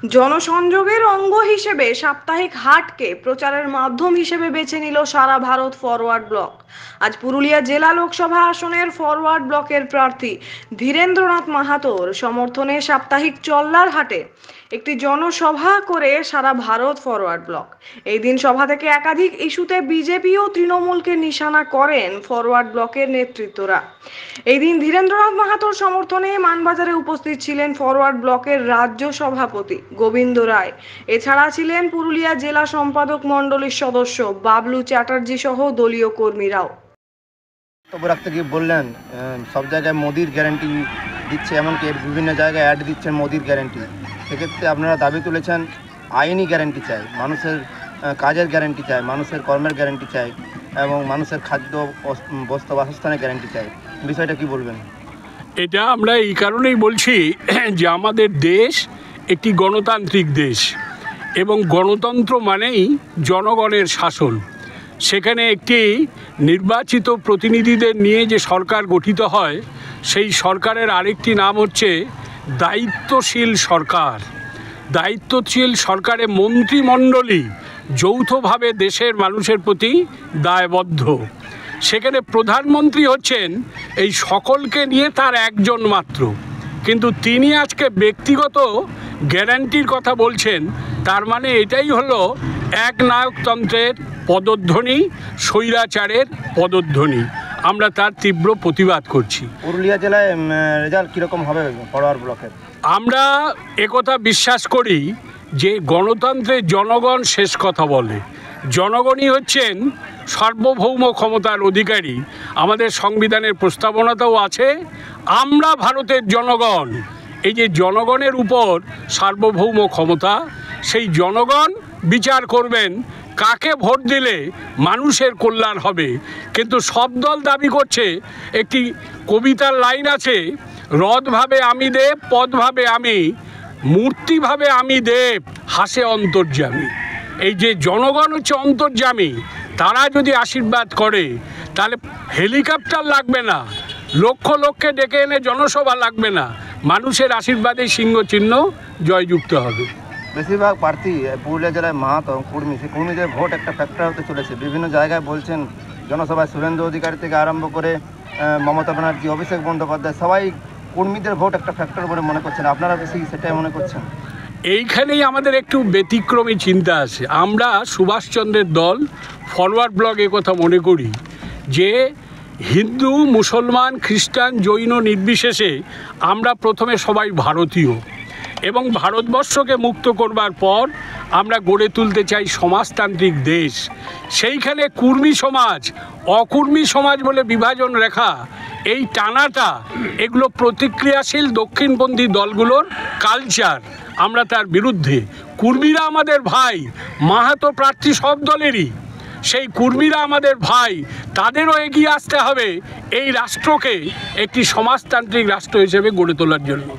জনসংযোগের অঙ্গ হিসেবে সাপ্তাহিক হাটকে প্রচারের মাধ্যম হিসেবে বেছে নিল সারা ভারত ফরওয়ার্ড ব্লক। আজ পুরুলিয়া জেলা লোকসভা আসনের ফরওয়ার্ড ব্লকের প্রার্থী ধীরেন্দ্রনাথ মাহাতোর সমর্থনে সাপ্তাহিক চল্লার হাটে একটি জনসভা করে সারা ভারত ফরওয়ার্ড ব্লক। এই দিন সভা থেকে একাধিক ইস্যুতে বিজেপি ও তৃণমূলকে নিশানা করেন ফরওয়ার্ড ব্লকের নেতৃত্বরা। এই দিন ধীরেন্দ্রনাথ মাহাতোর সমর্থনে মানবাজারে উপস্থিত ছিলেন ফরওয়ার্ড ব্লকের রাজ্য সভাপতি গোবিন্দ রায়। এছাড়া ছিলেন পুরুলিয়া জেলা সম্পাদক মণ্ডলীর সদস্য বাবলু চ্যাটার্জি সহ দলীয় কর্মীরাও। বক্তব্য রাখতে গিয়ে বললেন সব জায়গায় মোদির গ্যারান্টি দিচ্ছে, এমনকি বিভিন্ন জায়গায় অ্যাড দিচ্ছেন মোদির গ্যারান্টি। সেক্ষেত্রে আপনারা দাবি তুলেছেন আইনি গ্যারান্টি চাই, মানুষের কাজের গ্যারান্টি চাই, মানুষের কর্মের গ্যারান্টি চাই এবং মানুষের খাদ্য বস্ত্র বাসস্থানের গ্যারান্টি চাই। বিষয়টা কি বলবেন? এটা আমরা এই কারণেই বলছি যে আমাদের দেশ একটি গণতান্ত্রিক দেশ এবং গণতন্ত্র মানেই জনগণের শাসন। সেখানে একটি নির্বাচিত প্রতিনিধিদের নিয়ে যে সরকার গঠিত হয়, সেই সরকারের আরেকটি নাম হচ্ছে দায়িত্বশীল সরকার। দায়িত্বশীল সরকারে মন্ত্রিমণ্ডলী যৌথভাবে দেশের মানুষের প্রতি দায়বদ্ধ। সেখানে প্রধানমন্ত্রী হচ্ছেন এই সকলকে নিয়ে তার একজন মাত্র, কিন্তু তিনি আজকে ব্যক্তিগত গ্যারান্টির কথা বলছেন। তার মানে এটাই হলো একনায়কতন্ত্রের পদধ্বনি, স্বৈরাচারের পদধ্বনি। আমরা তার তীব্র প্রতিবাদ করছি। পুরুলিয়া জেলায় রেজাল্ট কীরকম হবে ফরওয়ার্ড ব্লকের? আমরা একথা বিশ্বাস করি যে গণতন্ত্রের জনগণ শেষ কথা বলে। জনগণই হচ্ছেন সার্বভৌম ক্ষমতার অধিকারী। আমাদের সংবিধানের প্রস্তাবনাতেও আছে আমরা ভারতের জনগণ। এই যে জনগণের উপর সার্বভৌম ক্ষমতা, সেই জনগণ বিচার করবেন কাকে ভোট দিলে মানুষের কল্যাণ হবে। কিন্তু সব দল দাবি করছে, একটি কবিতার লাইন আছে, রথ ভাবে আমি দেব, পদ ভাবে আমি, মূর্তি ভাবে আমি দেব, হাসে অন্তর্যামী। এই যে জনগণ হচ্ছে অন্তর্যামী, তারা যদি আশীর্বাদ করে তাহলে হেলিকপ্টার লাগবে না, লক্ষ লক্ষে ডেকে এনে জনসভা লাগবে না, মানুষের আশীর্বাদে সিংহ চিহ্ন জয়যুক্ত হবে। বেশিরভাগ প্রার্থী পুরুলিয়া জেলায় মাহাতো কর্মী, সেই কর্মীদের ভোট একটা ফ্যাক্টর হতে চলেছে। বিভিন্ন জায়গায় বলছেন জনসভায় শুভেন্দু অধিকারী থেকে আরম্ভ করে মমতা ব্যানার্জি, অভিষেক বন্দ্যোপাধ্যায়, সবাই কর্মীদের ভোট একটা ফ্যাক্টর বলে মনে করছেন। আপনারা বেশি সেটাই মনে করছেন? এইখানেই আমাদের একটু ব্যতিক্রমী চিন্তা আছে। আমরা সুভাষচন্দ্রের দল ফরওয়ার্ড ব্লক কথা মনে করি যে হিন্দু, মুসলমান, খ্রিস্টান, জৈন নির্বিশেষে আমরা প্রথমে সবাই ভারতীয় এবং ভারতবর্ষকে মুক্ত করবার পর আমরা গড়ে তুলতে চাই সমাজতান্ত্রিক দেশ। সেইখানে কুর্মী সমাজ, অকুর্মী সমাজ বলে বিভাজন রেখা, এই টানাটা, এগুলো প্রতিক্রিয়াশীল দক্ষিণপন্থী দলগুলোর কালচার। আমরা তার বিরুদ্ধে। কুর্মীরা আমাদের ভাই, মাহাতো প্রার্থী সব দলেরই। সেই কুর্মীরা আমাদের ভাই, তাদেরও এগিয়ে আসতে হবে এই রাষ্ট্রকে একটি সমাজতান্ত্রিক রাষ্ট্র হিসেবে গড়ে তোলার জন্য।